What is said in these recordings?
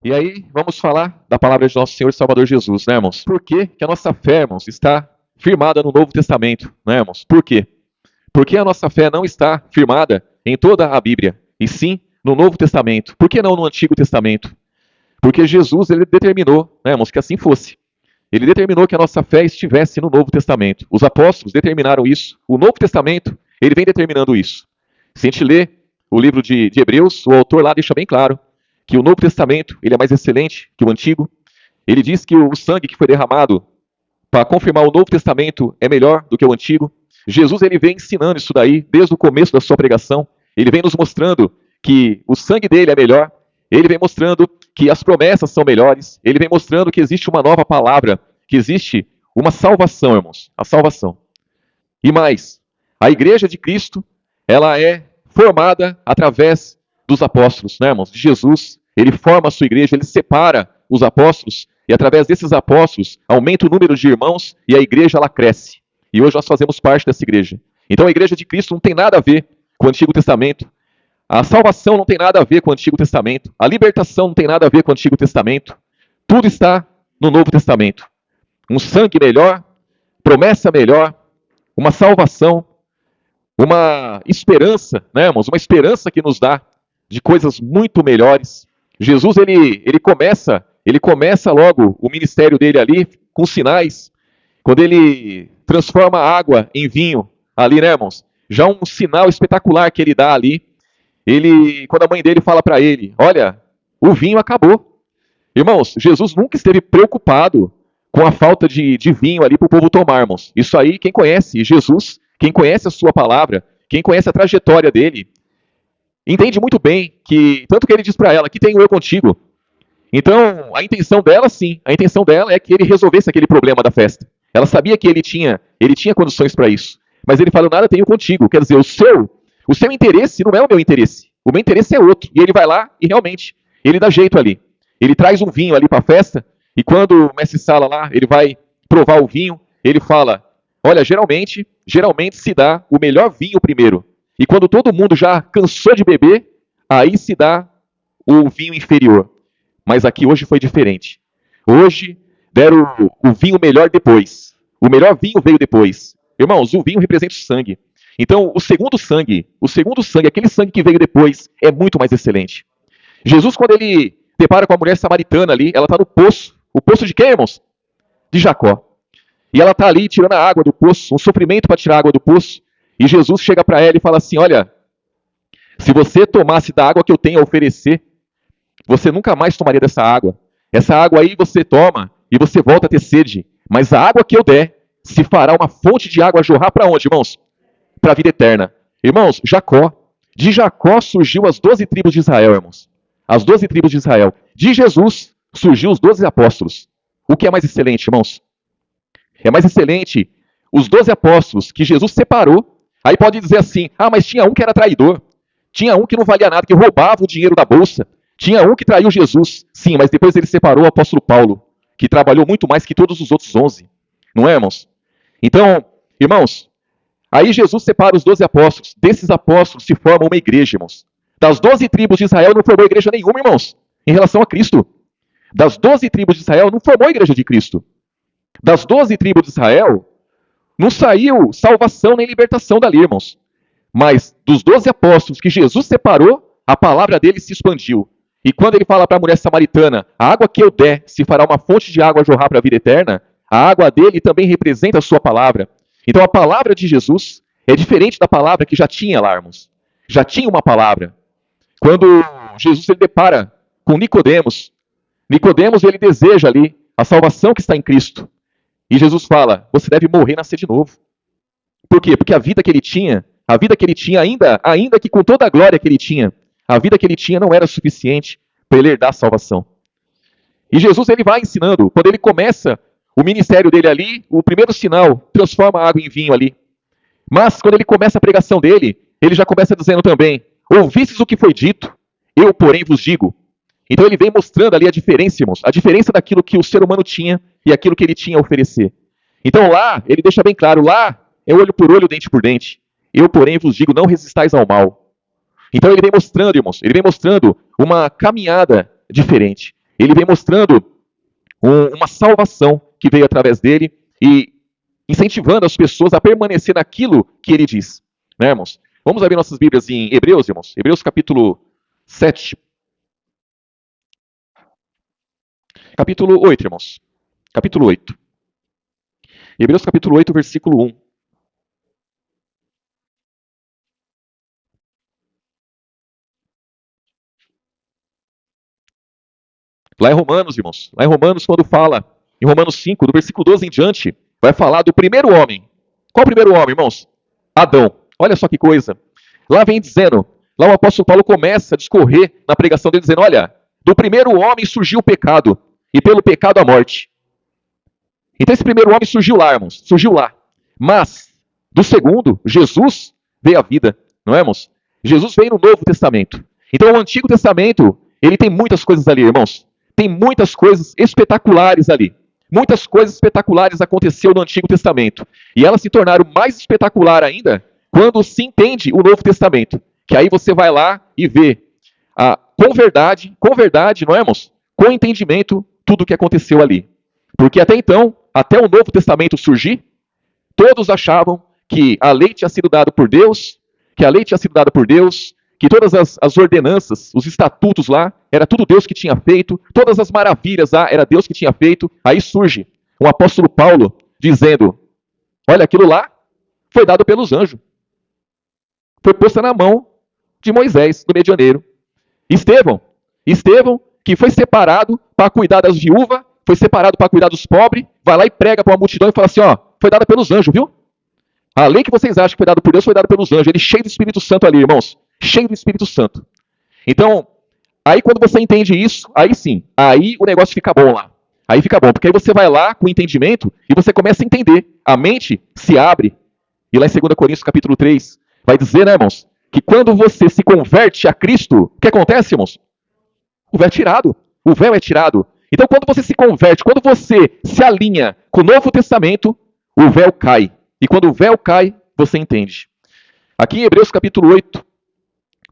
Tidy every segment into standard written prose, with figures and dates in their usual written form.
E aí, vamos falar da palavra de nosso Senhor e Salvador Jesus, né, irmãos? Por que que a nossa fé, irmãos, está firmada no Novo Testamento, né, irmãos? Por quê? Porque a nossa fé não está firmada em toda a Bíblia, e sim no Novo Testamento. Por que não no Antigo Testamento? Porque Jesus, ele determinou, né, irmãos, que assim fosse. Ele determinou que a nossa fé estivesse no Novo Testamento. Os apóstolos determinaram isso. O Novo Testamento, ele vem determinando isso. Se a gente lê o livro de Hebreus, o autor lá deixa bem claro que o Novo Testamento ele é mais excelente que o Antigo. Ele diz que o sangue que foi derramado para confirmar o Novo Testamento é melhor do que o Antigo. Jesus ele vem ensinando isso daí desde o começo da sua pregação. Ele vem nos mostrando que o sangue dele é melhor. Ele vem mostrando que as promessas são melhores. Ele vem mostrando que existe uma nova palavra, que existe uma salvação, irmãos, a salvação. E mais, a igreja de Cristo, ela é formada através dos apóstolos, né, irmãos? De Jesus, ele forma a sua igreja, ele separa os apóstolos e através desses apóstolos aumenta o número de irmãos e a igreja ela cresce. E hoje nós fazemos parte dessa igreja. Então a igreja de Cristo não tem nada a ver com o Antigo Testamento. A salvação não tem nada a ver com o Antigo Testamento. A libertação não tem nada a ver com o Antigo Testamento. Tudo está no Novo Testamento. Um sangue melhor, promessa melhor, uma salvação, uma esperança, né, irmãos? Uma esperança que nos dá de coisas muito melhores. Jesus, ele começa logo o ministério dele ali com sinais, quando ele transforma a água em vinho, ali, né, irmãos? Já um sinal espetacular que ele dá ali. Quando a mãe dele fala para ele, olha, o vinho acabou. Irmãos, Jesus nunca esteve preocupado com a falta de vinho ali para o povo tomar, irmãos. Isso aí, quem conhece Jesus, quem conhece a sua palavra, quem conhece a trajetória dele, entende muito bem que, tanto que ele diz para ela, que tenho eu contigo. Então, a intenção dela, sim, a intenção dela é que ele resolvesse aquele problema da festa. Ela sabia que ele tinha condições para isso. Mas ele fala, nada tenho contigo. Quer dizer, o seu interesse não é o meu interesse. O meu interesse é outro. E ele vai lá e realmente, ele dá jeito ali. Ele traz um vinho ali para a festa, e quando o mestre Sala lá, ele vai provar o vinho, ele fala, olha, geralmente se dá o melhor vinho primeiro. E quando todo mundo já cansou de beber, aí se dá o vinho inferior. Mas aqui hoje foi diferente. Hoje deram o vinho melhor depois. O melhor vinho veio depois. Irmãos, o vinho representa o sangue. Então, o segundo sangue, aquele sangue que veio depois, é muito mais excelente. Jesus, quando ele depara com a mulher samaritana ali, ela está no poço. O poço de quem, irmãos? De Jacó. E ela está ali tirando a água do poço, um sofrimento para tirar a água do poço. E Jesus chega para ela e fala assim: olha, se você tomasse da água que eu tenho a oferecer, você nunca mais tomaria dessa água. Essa água aí você toma e você volta a ter sede. Mas a água que eu der se fará uma fonte de água a jorrar para onde, irmãos? Para a vida eterna. Irmãos, Jacó. De Jacó surgiu as 12 tribos de Israel, irmãos. As 12 tribos de Israel. De Jesus surgiu os 12 apóstolos. O que é mais excelente, irmãos? É mais excelente os 12 apóstolos que Jesus separou. Aí pode dizer assim, mas tinha um que era traidor. Tinha um que não valia nada, que roubava o dinheiro da bolsa. Tinha um que traiu Jesus. Sim, mas depois ele separou o apóstolo Paulo, que trabalhou muito mais que todos os outros 11. Não é, irmãos? Então, irmãos, aí Jesus separa os 12 apóstolos. Desses apóstolos se forma uma igreja, irmãos. Das 12 tribos de Israel não formou igreja nenhuma, irmãos, em relação a Cristo. Das 12 tribos de Israel não formou a igreja de Cristo. Das 12 tribos de Israel não saiu salvação nem libertação dali, irmãos. Mas dos 12 apóstolos que Jesus separou, a palavra dele se expandiu. E quando ele fala para a mulher samaritana, a água que eu der se fará uma fonte de água a jorrar para a vida eterna, a água dele também representa a sua palavra. Então a palavra de Jesus é diferente da palavra que já tinha lá, irmãos. Já tinha uma palavra. Quando Jesus ele depara com Nicodemos, Nicodemos ele deseja ali a salvação que está em Cristo. E Jesus fala, você deve morrer e nascer de novo. Por quê? Porque a vida que ele tinha, ainda que com toda a glória que ele tinha, a vida que ele tinha não era suficiente para ele herdar a salvação. E Jesus ele vai ensinando, quando ele começa o ministério dele ali, o primeiro sinal transforma a água em vinho ali. Mas quando ele começa a pregação dele, ele já começa dizendo também, ouvistes o que foi dito, eu porém vos digo. Então ele vem mostrando ali a diferença, irmãos, a diferença daquilo que o ser humano tinha e aquilo que ele tinha a oferecer. Então lá, ele deixa bem claro, lá é olho por olho, dente por dente. Eu porém vos digo, não resistais ao mal. Então ele vem mostrando, irmãos, ele vem mostrando uma caminhada diferente. ele vem mostrando uma salvação que veio através dele e incentivando as pessoas a permanecer naquilo que ele diz. Né, irmãos? Vamos abrir nossas Bíblias em Hebreus, irmãos. Hebreus capítulo 7. Capítulo 8, irmãos. Capítulo 8. Hebreus capítulo 8, versículo 1. Lá em Romanos, irmãos. Lá em Romanos, quando fala, em Romanos 5, do versículo 12 em diante, vai falar do primeiro homem. Qual o primeiro homem, irmãos? Adão. Olha só que coisa. Lá vem dizendo, lá o apóstolo Paulo começa a discorrer na pregação dele, dizendo, olha, do primeiro homem surgiu o pecado, e pelo pecado a morte. Então esse primeiro homem surgiu lá, irmãos, surgiu lá. Mas, do segundo, Jesus, veio a vida, não é, irmãos? Jesus veio no Novo Testamento. Então o Antigo Testamento, ele tem muitas coisas ali, irmãos. Tem muitas coisas espetaculares ali. Muitas coisas espetaculares aconteceram no Antigo Testamento. E elas se tornaram mais espetacular ainda quando se entende o Novo Testamento. Que aí você vai lá e vê com verdade, não é, irmãos? Com entendimento, tudo o que aconteceu ali. Porque até então, até o Novo Testamento surgir, todos achavam que a lei tinha sido dada por Deus, que todas as ordenanças, os estatutos lá, era tudo Deus que tinha feito, todas as maravilhas lá, era Deus que tinha feito. Aí surge o apóstolo Paulo dizendo, olha, aquilo lá foi dado pelos anjos. Foi posta na mão de Moisés, do medianeiro. Estevão, que foi separado para cuidar das viúvas, foi separado para cuidar dos pobres, vai lá e prega para uma multidão e fala assim, ó, foi dada pelos anjos, viu? A lei que vocês acham que foi dada por Deus foi dada pelos anjos. Ele cheio do Espírito Santo ali, irmãos. Cheio do Espírito Santo. Então, aí quando você entende isso, aí sim, aí o negócio fica bom lá. Aí fica bom, porque aí você vai lá com entendimento e você começa a entender. A mente se abre. E lá em 2 Coríntios capítulo 3, vai dizer, né, irmãos, que quando você se converte a Cristo, o que acontece, irmãos? O véu é tirado. O véu é tirado. Então, quando você se converte, quando você se alinha com o Novo Testamento, o véu cai. E quando o véu cai, você entende. Aqui em Hebreus capítulo 8,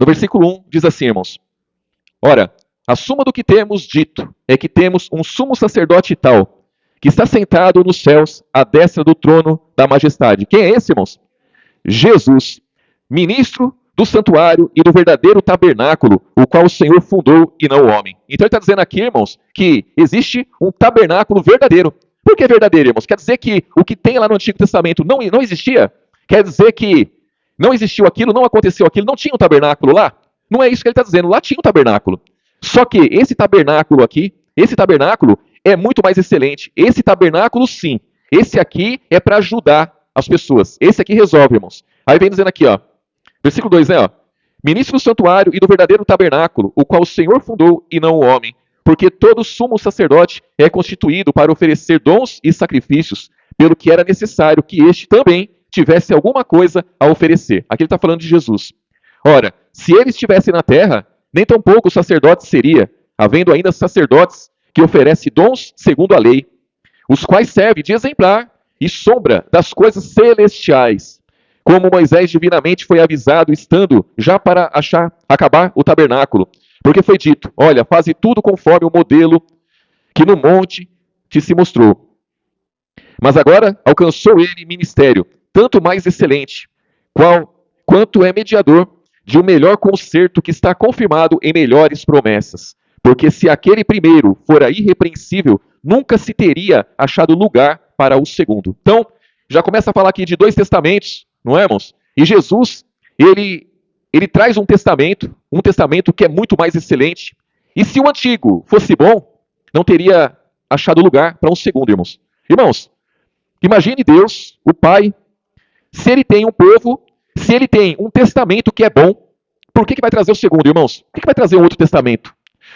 no versículo 1, diz assim, irmãos. Ora, a suma do que temos dito é que temos um sumo sacerdote tal, que está sentado nos céus, à destra do trono da majestade. Quem é esse, irmãos? Jesus, ministro do santuário e do verdadeiro tabernáculo, o qual o Senhor fundou e não o homem. Então ele está dizendo aqui, irmãos, que existe um tabernáculo verdadeiro. Por que verdadeiro, irmãos? Quer dizer que o que tem lá no Antigo Testamento não existia? Quer dizer que não existiu aquilo, não aconteceu aquilo, não tinha um tabernáculo lá? Não é isso que ele está dizendo, lá tinha um tabernáculo. Só que esse tabernáculo aqui, esse tabernáculo é muito mais excelente. Esse tabernáculo, sim. Esse aqui é para ajudar as pessoas. Esse aqui resolve, irmãos. Aí vem dizendo aqui, ó. Versículo 2, né, ó. Ministro do santuário e do verdadeiro tabernáculo, o qual o Senhor fundou e não o homem. Porque todo sumo sacerdote é constituído para oferecer dons e sacrifícios, pelo que era necessário que este também tivesse alguma coisa a oferecer. Aqui ele está falando de Jesus. Ora, se ele estivesse na terra, nem tampouco o sacerdote seria, havendo ainda sacerdotes que oferecem dons segundo a lei, os quais servem de exemplar e sombra das coisas celestiais, como Moisés divinamente foi avisado, estando já para acabar o tabernáculo. Porque foi dito, olha, faze tudo conforme o modelo que no monte te se mostrou. Mas agora alcançou ele ministério, tanto mais excelente, quanto é mediador de um melhor concerto que está confirmado em melhores promessas. Porque se aquele primeiro fora irrepreensível, nunca se teria achado lugar para o segundo. Então, já começa a falar aqui de dois testamentos, não é, irmãos? E Jesus, ele traz um testamento que é muito mais excelente. E se o antigo fosse bom, não teria achado lugar para um segundo, irmãos. Irmãos, imagine Deus, o Pai, se ele tem um povo, se ele tem um testamento que é bom, por que vai trazer o segundo, irmãos? Por que vai trazer um outro testamento?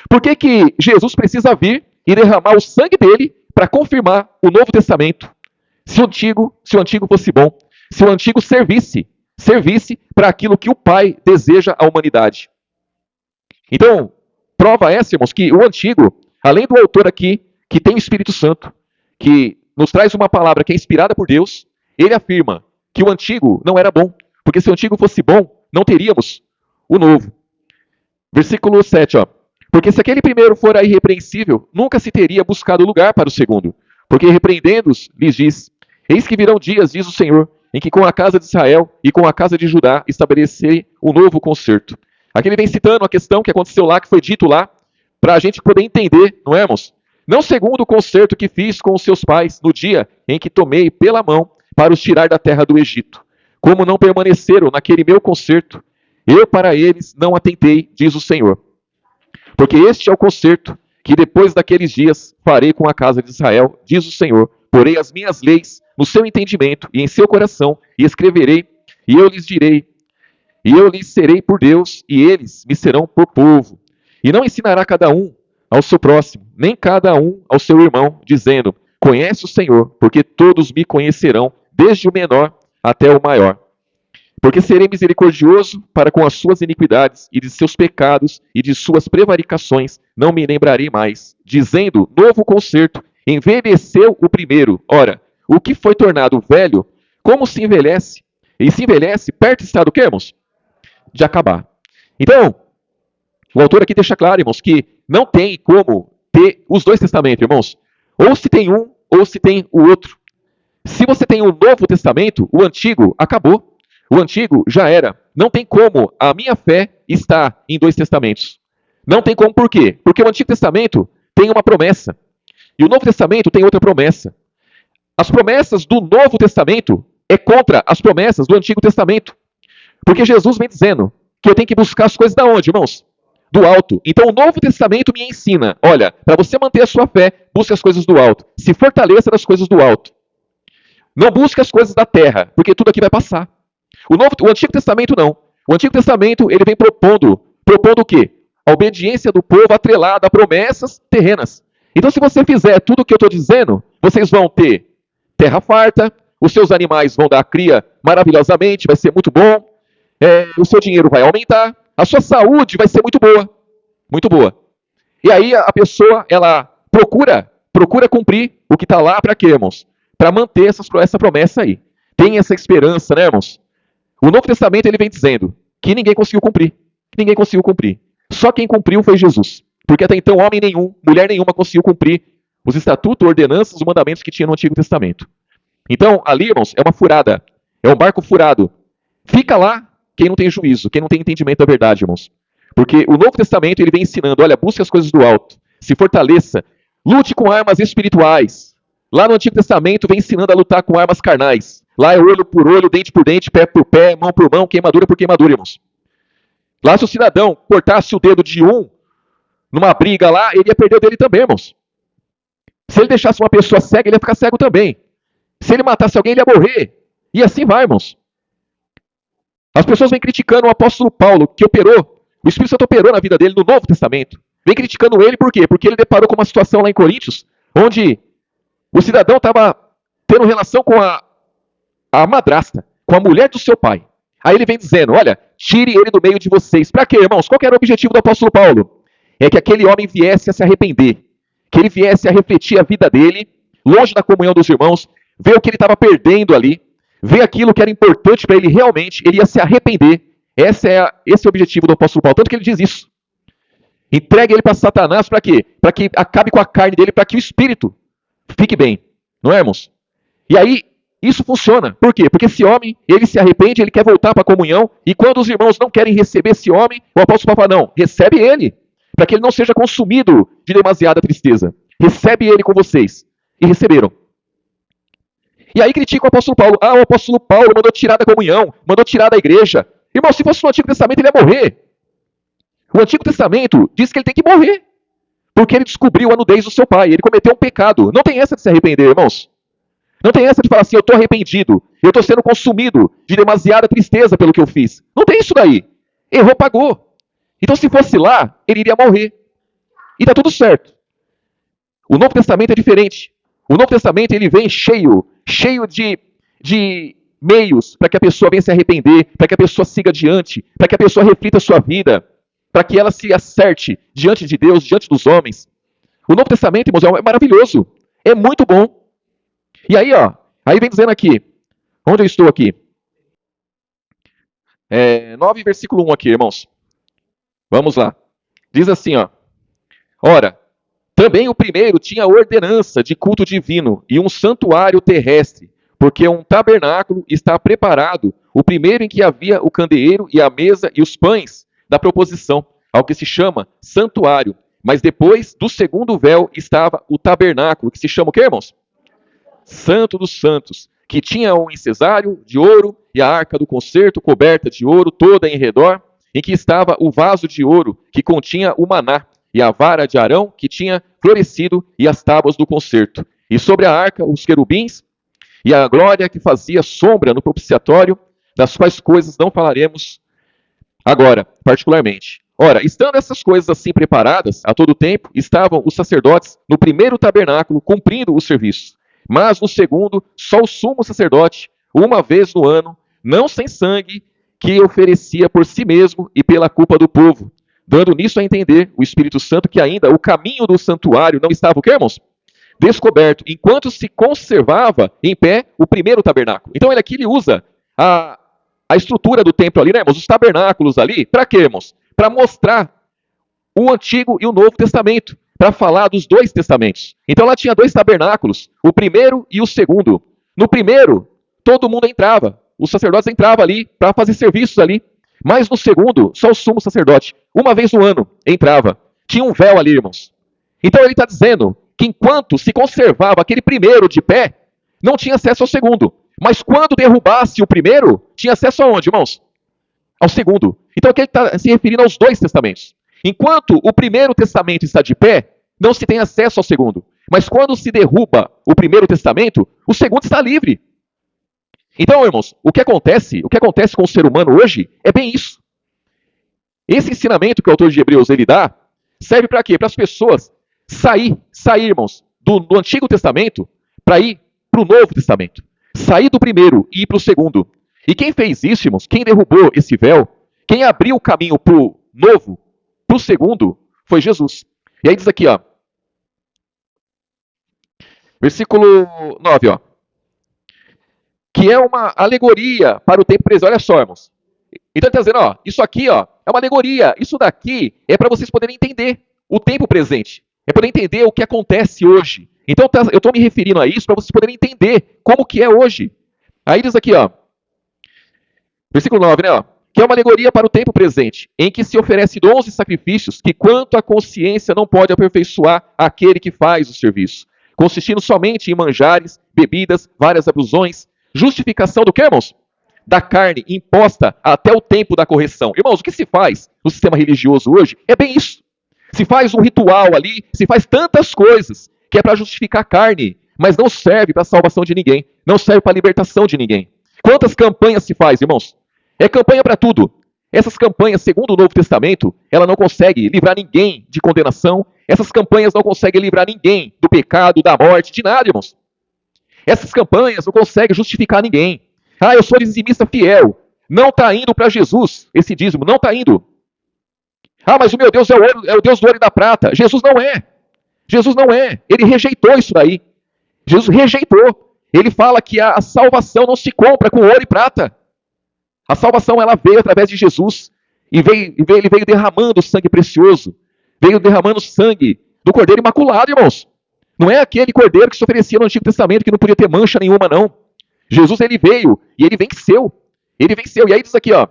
Por que Jesus precisa vir e derramar o sangue dele para confirmar o Novo Testamento? Se o antigo fosse bom, se o antigo servisse para aquilo que o Pai deseja à humanidade. Então, prova essa, irmãos, que o antigo, além do autor aqui, que tem o Espírito Santo, que nos traz uma palavra que é inspirada por Deus, ele afirma que o antigo não era bom, porque se o antigo fosse bom, não teríamos o novo. Versículo 7, ó. Porque se aquele primeiro fora irrepreensível, nunca se teria buscado lugar para o segundo. Porque repreendendo-os, lhes diz: Eis que virão dias, diz o Senhor, em que com a casa de Israel e com a casa de Judá estabelecerei um novo concerto. Aqui ele vem citando a questão que aconteceu lá, que foi dito lá, para a gente poder entender, não é, irmãos? Não segundo o concerto que fiz com os seus pais no dia em que tomei pela mão para os tirar da terra do Egito. Como não permaneceram naquele meu concerto, eu para eles não atentei, diz o Senhor. Porque este é o concerto que depois daqueles dias farei com a casa de Israel, diz o Senhor. Porei as minhas leis no seu entendimento e em seu coração, e escreverei, e eu lhes direi, e eu lhes serei por Deus, e eles me serão por povo. E não ensinará cada um ao seu próximo, nem cada um ao seu irmão, dizendo: Conhece o Senhor, porque todos me conhecerão, desde o menor até o maior. Porque serei misericordioso para com as suas iniquidades, e de seus pecados e de suas prevaricações não me lembrarei mais. Dizendo: Novo concerto, envelheceu o primeiro. Ora, o que foi tornado velho, como se envelhece? E se envelhece, perto está do que, irmãos? De acabar. Então, o autor aqui deixa claro, irmãos, que não tem como ter os dois testamentos, irmãos. Ou se tem um, ou se tem o outro. Se você tem o Novo Testamento, o Antigo acabou. O Antigo já era. Não tem como a minha fé estar em dois testamentos. Não tem como, por quê? Porque o Antigo Testamento tem uma promessa. E o Novo Testamento tem outra promessa. As promessas do Novo Testamento é contra as promessas do Antigo Testamento. Porque Jesus vem dizendo que eu tenho que buscar as coisas da onde, irmãos? Do alto. Então o Novo Testamento me ensina, olha, para você manter a sua fé, busque as coisas do alto. Se fortaleça nas coisas do alto. Não busque as coisas da terra, porque tudo aqui vai passar. O Antigo Testamento não. O Antigo Testamento ele vem propondo o quê? A obediência do povo atrelada a promessas terrenas. Então, se você fizer tudo o que eu estou dizendo, vocês vão ter terra farta, os seus animais vão dar cria maravilhosamente, vai ser muito bom, o seu dinheiro vai aumentar, a sua saúde vai ser muito boa, muito boa. E aí a pessoa ela procura cumprir o que está lá para quê, irmãos? Para manter essa promessa aí. Tem essa esperança, né, irmãos? O Novo Testamento ele vem dizendo que ninguém conseguiu cumprir. Ninguém conseguiu cumprir. Só quem cumpriu foi Jesus. Porque até então homem nenhum, mulher nenhuma conseguiu cumprir os estatutos, ordenanças, os mandamentos que tinha no Antigo Testamento. Então, ali, irmãos, é uma furada. É um barco furado. Fica lá quem não tem juízo, quem não tem entendimento da verdade, irmãos. Porque o Novo Testamento ele vem ensinando, olha, busque as coisas do alto, se fortaleça, lute com armas espirituais. Lá no Antigo Testamento vem ensinando a lutar com armas carnais. Lá é olho por olho, dente por dente, pé por pé, mão por mão, queimadura por queimadura, irmãos. Lá se o cidadão cortasse o dedo de um numa briga lá, ele ia perder o dele também, irmãos. Se ele deixasse uma pessoa cega, ele ia ficar cego também. Se ele matasse alguém, ele ia morrer. E assim vai, irmãos. As pessoas vêm criticando o apóstolo Paulo, que operou, o Espírito Santo operou na vida dele no Novo Testamento. Vem criticando ele por quê? Porque ele deparou com uma situação lá em Coríntios, onde o cidadão estava tendo relação com a madrasta, com a mulher do seu pai. Aí ele vem dizendo, olha, tire ele do meio de vocês. Para quê, irmãos? Qual que era o objetivo do apóstolo Paulo? É que aquele homem viesse a se arrepender, que ele viesse a refletir a vida dele, longe da comunhão dos irmãos, ver o que ele estava perdendo ali, ver aquilo que era importante para ele realmente, ele ia se arrepender. Esse é o objetivo do apóstolo Paulo, tanto que ele diz isso. Entregue ele para Satanás para quê? Para que acabe com a carne dele, para que o espírito fique bem. Não é, irmãos? E aí, isso funciona. Por quê? Porque esse homem, ele se arrepende, ele quer voltar para a comunhão, e quando os irmãos não querem receber esse homem, o apóstolo Paulo fala, não, recebe ele, para que ele não seja consumido de demasiada tristeza. Recebe ele com vocês. E receberam. E aí critica o apóstolo Paulo. Ah, o apóstolo Paulo mandou tirar da comunhão, mandou tirar da igreja. Irmão, se fosse no Antigo Testamento, ele ia morrer. O Antigo Testamento diz que ele tem que morrer, porque ele descobriu a nudez do seu pai, ele cometeu um pecado. Não tem essa de se arrepender, irmãos. Não tem essa de falar assim, eu estou arrependido, eu estou sendo consumido de demasiada tristeza pelo que eu fiz. Não tem isso daí. Errou, pagou. Então, se fosse lá, ele iria morrer. E está tudo certo. O Novo Testamento é diferente. O Novo Testamento ele vem cheio de meios para que a pessoa venha se arrepender, para que a pessoa siga adiante, para que a pessoa reflita a sua vida, para que ela se acerte diante de Deus, diante dos homens. O Novo Testamento, irmãos, é maravilhoso. É muito bom. E aí, aí vem dizendo aqui, onde eu estou aqui? 9, versículo 1 aqui, irmãos. Vamos lá. Diz assim, Ora, também o primeiro tinha ordenança de culto divino e um santuário terrestre, porque um tabernáculo está preparado, o primeiro em que havia o candeeiro e a mesa e os pães da proposição, ao que se chama santuário. Mas depois do segundo véu estava o tabernáculo, que se chama o quê, irmãos? Santo dos Santos, que tinha um incensário de ouro e a arca do concerto coberta de ouro toda em redor, em que estava o vaso de ouro que continha o maná, e a vara de Arão que tinha florescido e as tábuas do concerto. E sobre a arca os querubins e a glória que fazia sombra no propiciatório, das quais coisas não falaremos agora, particularmente. Ora, estando essas coisas assim preparadas, a todo tempo, estavam os sacerdotes no primeiro tabernáculo cumprindo o serviço. Mas no segundo, só o sumo sacerdote, uma vez no ano, não sem sangue, que oferecia por si mesmo e pela culpa do povo, dando nisso a entender o Espírito Santo que ainda o caminho do santuário não estava, o quê, irmãos? Descoberto, enquanto se conservava em pé o primeiro tabernáculo. Então ele aqui ele usa a estrutura do templo ali, né, irmãos? Os tabernáculos ali, para quê, irmãos? Para mostrar o Antigo e o Novo Testamento, para falar dos dois testamentos. Então lá tinha dois tabernáculos, o primeiro e o segundo. No primeiro, todo mundo entrava, os sacerdotes entravam ali para fazer serviços ali. Mas no segundo, só o sumo sacerdote, uma vez no ano, entrava. Tinha um véu ali, irmãos. Então ele está dizendo que enquanto se conservava aquele primeiro de pé, não tinha acesso ao segundo. Mas quando derrubasse o primeiro, tinha acesso aonde, irmãos? Ao segundo. Então aqui ele está se referindo aos dois testamentos. Enquanto o primeiro testamento está de pé, não se tem acesso ao segundo. Mas quando se derruba o primeiro testamento, o segundo está livre. Então, irmãos, o que acontece com o ser humano hoje é bem isso. Esse ensinamento que o autor de Hebreus ele dá, serve para quê? Para as pessoas sair, irmãos, do Antigo Testamento para ir para o Novo Testamento. Sair do primeiro e ir para o segundo. E quem fez isso, irmãos, quem derrubou esse véu, quem abriu o caminho para o novo, para o segundo, foi Jesus. E aí diz aqui, ó, versículo 9, ó, que é uma alegoria para o tempo presente. Olha só, irmãos. Então ele está dizendo, ó, isso aqui, ó, é uma alegoria. Isso daqui é para vocês poderem entender o tempo presente. É para entender o que acontece hoje. Então eu estou me referindo a isso para vocês poderem entender como que é hoje. Aí diz aqui, ó, versículo 9, né, ó, que é uma alegoria para o tempo presente, em que se oferece dons e sacrifícios que quanto a consciência não pode aperfeiçoar aquele que faz o serviço, consistindo somente em manjares, bebidas, várias ablusões, justificação do que, irmãos? Da carne imposta até o tempo da correção. Irmãos, o que se faz no sistema religioso hoje é bem isso. Se faz um ritual ali, se faz tantas coisas que é para justificar a carne, mas não serve para a salvação de ninguém, não serve para a libertação de ninguém. Quantas campanhas se faz, irmãos? É campanha para tudo. Essas campanhas, segundo o Novo Testamento, ela não consegue livrar ninguém de condenação. Essas campanhas não conseguem livrar ninguém do pecado, da morte, de nada, irmãos. Essas campanhas não conseguem justificar ninguém. Ah, eu sou dizimista fiel. Não está indo para Jesus esse dízimo, não está indo. Ah, mas o meu Deus é o Deus do ouro e da prata. Jesus não é. Jesus não é. Ele rejeitou isso daí. Jesus rejeitou. Ele fala que a salvação não se compra com ouro e prata. A salvação ela veio através de Jesus. E ele veio derramando sangue precioso. Veio derramando sangue do Cordeiro Imaculado, irmãos. Não é aquele cordeiro que se oferecia no Antigo Testamento que não podia ter mancha nenhuma, não. Jesus ele veio e ele venceu. Ele venceu. E aí diz aqui, ó.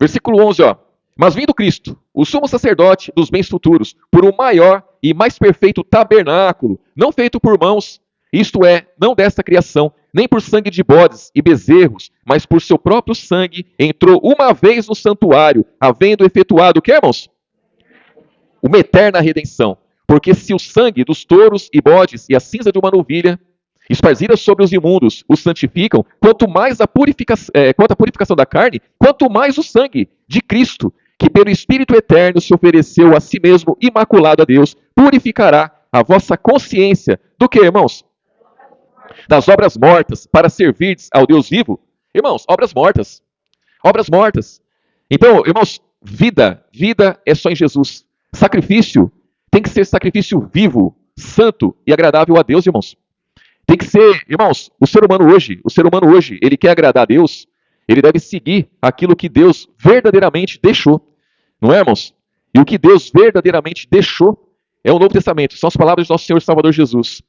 Versículo 11, ó. Mas vindo Cristo, o sumo sacerdote dos bens futuros, por um maior e mais perfeito tabernáculo, não feito por mãos, isto é, não desta criação, nem por sangue de bodes e bezerros, mas por seu próprio sangue, entrou uma vez no santuário, havendo efetuado o que, irmãos? Uma eterna redenção. Porque se o sangue dos touros e bodes e a cinza de uma novilha, esparzidas sobre os imundos, os santificam, quanto mais quanto a purificação da carne, quanto mais o sangue de Cristo, que pelo Espírito Eterno se ofereceu a si mesmo imaculado a Deus, purificará a vossa consciência do que, irmãos? Das obras mortas, para servirdes ao Deus vivo. Irmãos, obras mortas. Obras mortas. Então, irmãos, vida é só em Jesus. Sacrifício tem que ser sacrifício vivo, santo e agradável a Deus, irmãos. Tem que ser, irmãos, o ser humano hoje, ele quer agradar a Deus, ele deve seguir aquilo que Deus verdadeiramente deixou. Não é, irmãos? E o que Deus verdadeiramente deixou é o Novo Testamento. São as palavras de nosso Senhor e Salvador Jesus.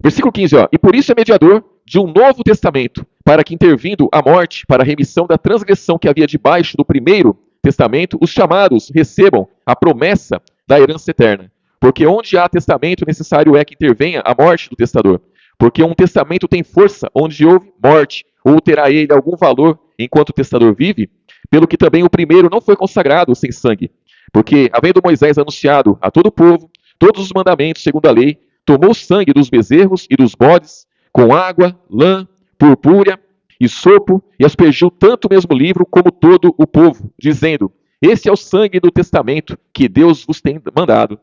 Versículo 15, ó. E por isso é mediador de um novo testamento, para que, intervindo a morte, para a remissão da transgressão que havia debaixo do primeiro testamento, os chamados recebam a promessa da herança eterna. Porque onde há testamento, necessário é que intervenha a morte do testador. Porque um testamento tem força onde houve morte, ou terá ele algum valor enquanto o testador vive? Pelo que também o primeiro não foi consagrado sem sangue. Porque, havendo Moisés anunciado a todo o povo todos os mandamentos segundo a lei, tomou o sangue dos bezerros e dos bodes, com água, lã, purpúrea e sopo, e aspergiu tanto o mesmo livro como todo o povo, dizendo: Este é o sangue do testamento que Deus vos tem mandado.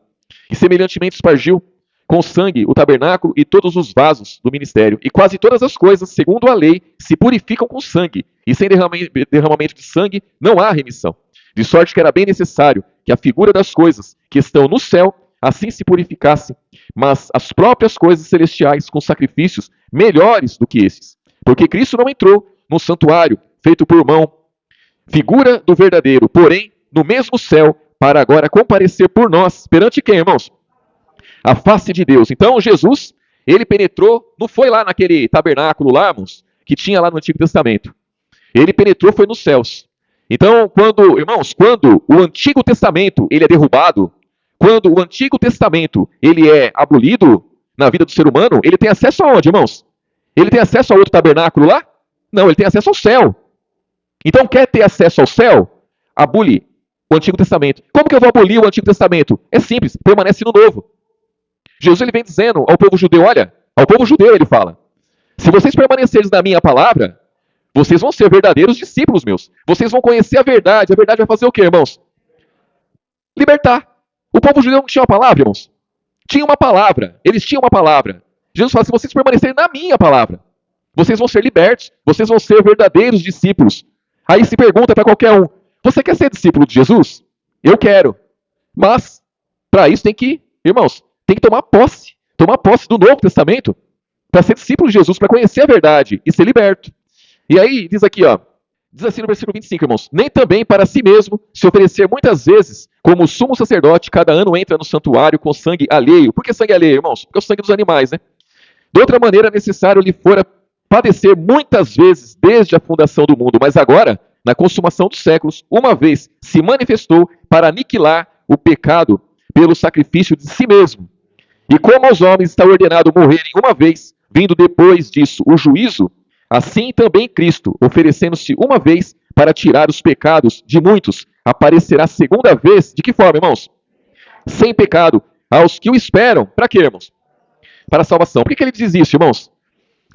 E semelhantemente espargiu com sangue o tabernáculo e todos os vasos do ministério. E quase todas as coisas, segundo a lei, se purificam com sangue, e sem derramamento de sangue não há remissão. De sorte que era bem necessário que a figura das coisas que estão no céu assim se purificasse, mas as próprias coisas celestiais com sacrifícios melhores do que esses. Porque Cristo não entrou no santuário feito por mão, figura do verdadeiro, porém no mesmo céu, para agora comparecer por nós. Perante quem, irmãos? A face de Deus. Então Jesus, ele penetrou, não foi lá naquele tabernáculo lá, irmãos, que tinha lá no Antigo Testamento. Ele penetrou, foi nos céus. Então, irmãos, quando o Antigo Testamento ele é derrubado, quando o Antigo Testamento ele é abolido na vida do ser humano, ele tem acesso aonde, irmãos? Ele tem acesso a outro tabernáculo lá? Não, ele tem acesso ao céu. Então, quer ter acesso ao céu? Abole o Antigo Testamento. Como que eu vou abolir o Antigo Testamento? É simples, permanece no Novo. Jesus ele vem dizendo ao povo judeu, olha, ao povo judeu ele fala, se vocês permanecerem na minha palavra, vocês vão ser verdadeiros discípulos meus. Vocês vão conhecer a verdade vai fazer o quê, irmãos? Libertar. O povo judeu não tinha uma palavra, irmãos? Tinha uma palavra, eles tinham uma palavra. Jesus fala, se vocês permanecerem na minha palavra, vocês vão ser libertos, vocês vão ser verdadeiros discípulos. Aí se pergunta para qualquer um, você quer ser discípulo de Jesus? Eu quero. Mas, para isso tem que, irmãos, tem que tomar posse do Novo Testamento, para ser discípulo de Jesus, para conhecer a verdade e ser liberto. E aí, diz aqui, ó, diz assim no versículo 25, irmãos, nem também para si mesmo se oferecer muitas vezes, como o sumo sacerdote, cada ano entra no santuário com sangue alheio. Por que sangue alheio, irmãos? Porque é o sangue dos animais, né? De outra maneira, necessário lhe fora padecer muitas vezes desde a fundação do mundo, mas agora, na consumação dos séculos, uma vez se manifestou para aniquilar o pecado pelo sacrifício de si mesmo. E como aos homens está ordenado morrerem uma vez, vindo depois disso o juízo, assim também Cristo, oferecendo-se uma vez para tirar os pecados de muitos, aparecerá segunda vez, de que forma, irmãos? Sem pecado, aos que o esperam. Para quê, irmãos? Para a salvação. Por que ele diz isso, irmãos?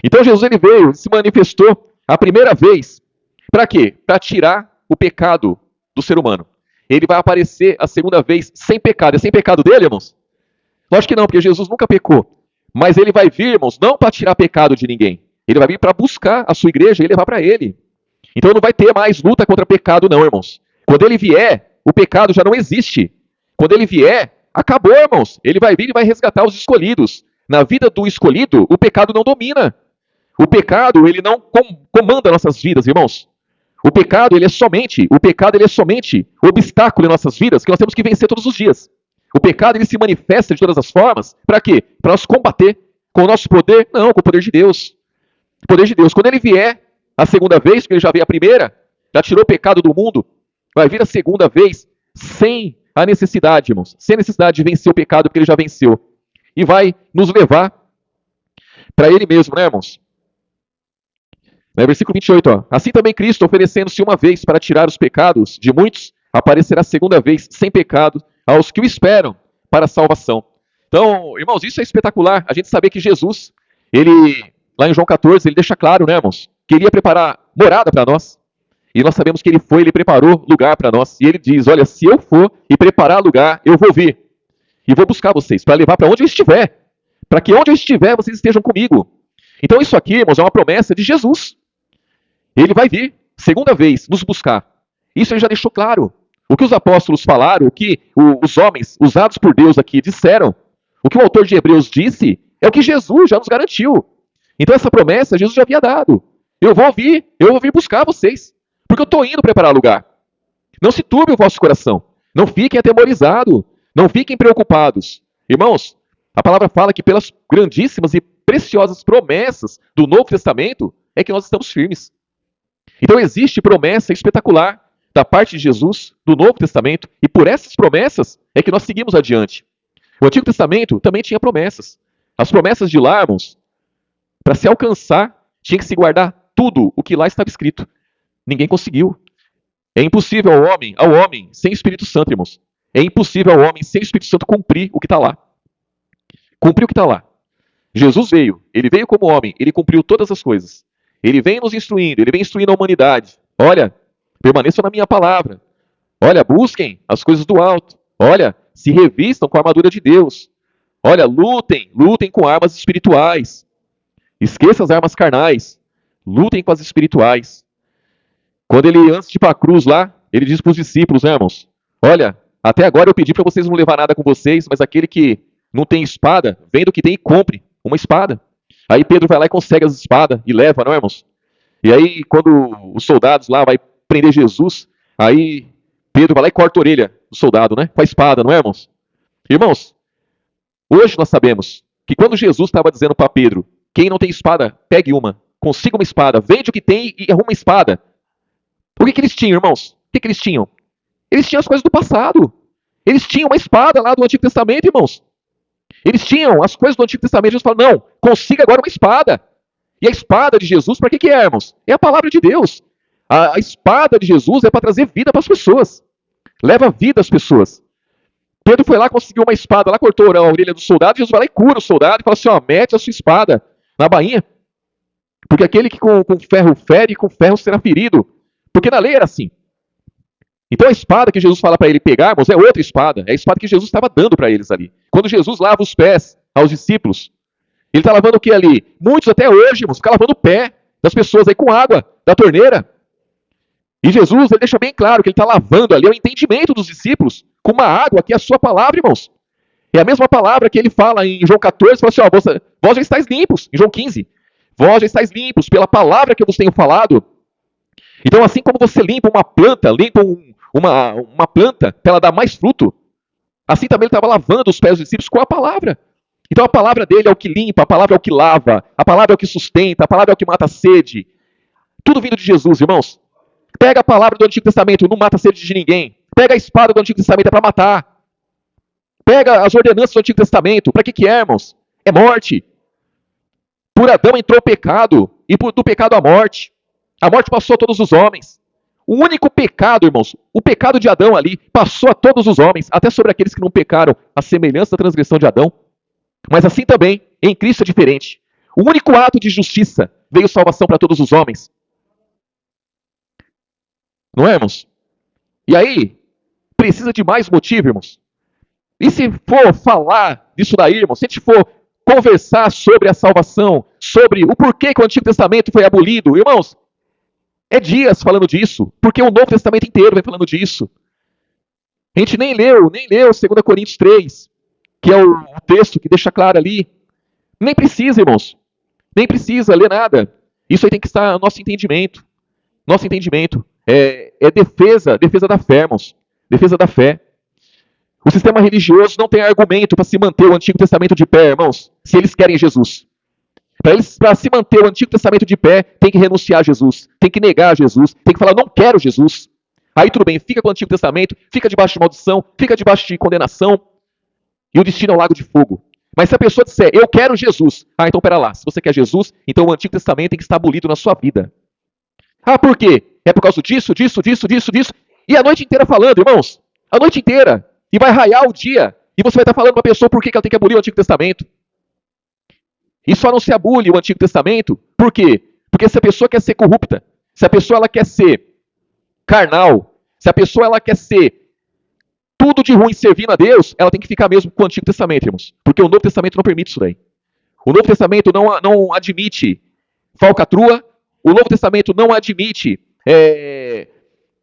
Então Jesus ele veio, se manifestou a primeira vez, para quê? Para tirar o pecado do ser humano. Ele vai aparecer a segunda vez sem pecado. É sem pecado dele, irmãos? Lógico que não, porque Jesus nunca pecou. Mas ele vai vir, irmãos, não para tirar pecado de ninguém. Ele vai vir para buscar a sua igreja e levar para ele. Então não vai ter mais luta contra pecado, não, irmãos. Quando ele vier, o pecado já não existe. Quando ele vier, acabou, irmãos. Ele vai vir e vai resgatar os escolhidos. Na vida do escolhido, o pecado não domina. O pecado, ele não comanda nossas vidas, irmãos. O pecado, ele é somente obstáculo em nossas vidas que nós temos que vencer todos os dias. O pecado, ele se manifesta de todas as formas. Para quê? Para nós combater com o nosso poder? Não, com o poder de Deus. O poder de Deus. Quando ele vier a segunda vez, porque ele já veio a primeira, já tirou o pecado do mundo, vai vir a segunda vez sem a necessidade, irmãos. Sem a necessidade de vencer o pecado, porque ele já venceu. E vai nos levar para ele mesmo, né, irmãos? Versículo 28, ó. Assim também Cristo, oferecendo-se uma vez para tirar os pecados de muitos, aparecerá segunda vez sem pecado aos que o esperam para a salvação. Então, irmãos, isso é espetacular. A gente saber que Jesus, ele, lá em João 14, ele deixa claro, né, irmãos, que ele ia preparar morada para nós. E nós sabemos que ele foi, ele preparou lugar para nós. E ele diz, olha, se eu for e preparar lugar, eu vou vir. E vou buscar vocês, para levar para onde eu estiver. Para que onde eu estiver, vocês estejam comigo. Então isso aqui, irmãos, é uma promessa de Jesus. Ele vai vir, segunda vez, nos buscar. Isso ele já deixou claro. O que os apóstolos falaram, o que os homens usados por Deus aqui disseram, o que o autor de Hebreus disse, é o que Jesus já nos garantiu. Então essa promessa Jesus já havia dado. Eu vou vir buscar vocês, porque eu estou indo preparar lugar. Não se turbe o vosso coração. Não fiquem atemorizados. Não fiquem preocupados. Irmãos, a palavra fala que pelas grandíssimas e preciosas promessas do Novo Testamento é que nós estamos firmes. Então existe promessa espetacular da parte de Jesus, do Novo Testamento, e por essas promessas é que nós seguimos adiante. O Antigo Testamento também tinha promessas. As promessas de lá, irmãos, para se alcançar, tinha que se guardar tudo o que lá estava escrito. Ninguém conseguiu. É impossível ao homem sem Espírito Santo, irmãos. É impossível ao homem sem Espírito Santo cumprir o que está lá. Cumprir o que está lá. Jesus veio, ele veio como homem, ele cumpriu todas as coisas. Ele vem nos instruindo, ele vem instruindo a humanidade. Olha, permaneçam na minha palavra. Olha, busquem as coisas do alto. Olha, se revistam com a armadura de Deus. Olha, lutem com armas espirituais. Esqueça as armas carnais. Lutem com as espirituais. Quando ele, antes de ir para a cruz lá, ele diz para os discípulos, né, irmãos? Olha, até agora eu pedi para vocês não levar nada com vocês, mas aquele que não tem espada, venda o que tem e compre uma espada. Aí Pedro vai lá e consegue as espadas e leva, não é, irmãos? E aí, quando os soldados lá vai prender Jesus, aí Pedro vai lá e corta a orelha do soldado, né? Com a espada, não é, irmãos? Irmãos, hoje nós sabemos que quando Jesus estava dizendo para Pedro, quem não tem espada, pegue uma, consiga uma espada, vende o que tem e arruma uma espada. O que eles tinham, irmãos? O que eles tinham? Eles tinham as coisas do passado. Eles tinham uma espada lá do Antigo Testamento, irmãos. Eles tinham as coisas do Antigo Testamento. Jesus falou, não, consiga agora uma espada. E a espada de Jesus, para que é, irmãos? É a palavra de Deus. A espada de Jesus é para trazer vida para as pessoas. Leva vida às pessoas. Pedro foi lá, conseguiu uma espada, lá cortou a orelha do soldado, Jesus vai lá e cura o soldado e fala assim, ó, mete a sua espada na bainha. Porque aquele que com ferro fere, com ferro será ferido. Porque na lei era assim. Então a espada que Jesus fala para ele pegar, irmãos, é outra espada. É a espada que Jesus estava dando para eles ali. Quando Jesus lava os pés aos discípulos, ele está lavando o que ali? Muitos até hoje, irmãos, ficam lavando o pé das pessoas aí com água da torneira. E Jesus, ele deixa bem claro que ele está lavando ali o entendimento dos discípulos com uma água que é a sua palavra, irmãos. É a mesma palavra que ele fala em João 14, fala assim, ó, vós já estáis limpos, em João 15. Vós já estáis limpos pela palavra que eu vos tenho falado. Então, assim como você limpa uma planta, uma planta para ela dar mais fruto, assim também ele estava lavando os pés dos discípulos com a palavra. Então a palavra dele é o que limpa, a palavra é o que lava, a palavra é o que sustenta, a palavra é o que mata a sede. Tudo vindo de Jesus, irmãos. Pega a palavra do Antigo Testamento, não mata a sede de ninguém. Pega a espada do Antigo Testamento, é para matar. Pega as ordenanças do Antigo Testamento, para que é, irmãos? É morte. Por Adão entrou o pecado, e do pecado a morte. A morte passou a todos os homens. O único pecado, irmãos, o pecado de Adão ali, passou a todos os homens, até sobre aqueles que não pecaram, a semelhança da transgressão de Adão. Mas assim também, em Cristo é diferente. O único ato de justiça veio salvação para todos os homens. Não é, irmãos? E aí, precisa de mais motivo, irmãos? E se for falar disso daí, irmãos, se a gente for conversar sobre a salvação, sobre o porquê que o Antigo Testamento foi abolido, irmãos, é dias falando disso, porque o Novo Testamento inteiro vem falando disso. A gente nem leu 2 Coríntios 3, que é o texto que deixa claro ali. Nem precisa, irmãos. Nem precisa ler nada. Isso aí tem que estar no nosso entendimento. Nosso entendimento é defesa da fé, irmãos. Defesa da fé. O sistema religioso não tem argumento para se manter o Antigo Testamento de pé, irmãos, se eles querem Jesus. Para se manter o Antigo Testamento de pé, tem que renunciar a Jesus, tem que negar a Jesus, tem que falar, não quero Jesus. Aí tudo bem, fica com o Antigo Testamento, fica debaixo de maldição, fica debaixo de condenação, e o destino é o lago de fogo. Mas se a pessoa disser, eu quero Jesus, então pera lá, se você quer Jesus, então o Antigo Testamento tem que estar abolido na sua vida. Ah, por quê? É por causa disso, e a noite inteira falando, irmãos, a noite inteira, e vai raiar o dia, e você vai estar falando para a pessoa por que ela tem que abolir o Antigo Testamento. E só não se abole o Antigo Testamento, por quê? Porque se a pessoa quer ser corrupta, se a pessoa ela quer ser carnal, se a pessoa ela quer ser tudo de ruim servindo a Deus, ela tem que ficar mesmo com o Antigo Testamento, irmãos. Porque o Novo Testamento não permite isso daí. O Novo Testamento não admite falcatrua, o Novo Testamento não admite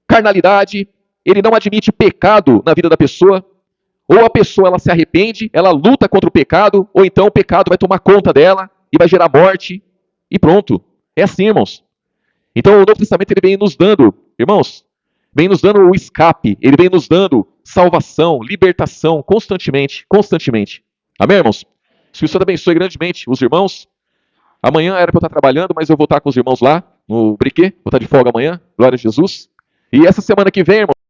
carnalidade, ele não admite pecado na vida da pessoa. Ou a pessoa ela se arrepende, ela luta contra o pecado, ou então o pecado vai tomar conta dela e vai gerar morte, e pronto. É assim, irmãos. Então o Novo Testamento ele vem nos dando, irmãos, vem nos dando o escape, ele vem nos dando salvação, libertação, constantemente, constantemente. Amém, irmãos? Que o Senhor abençoe grandemente os irmãos. Amanhã era para eu estar trabalhando, mas eu vou estar com os irmãos lá no Briquet, vou estar de folga amanhã, glória a Jesus. E essa semana que vem, irmão,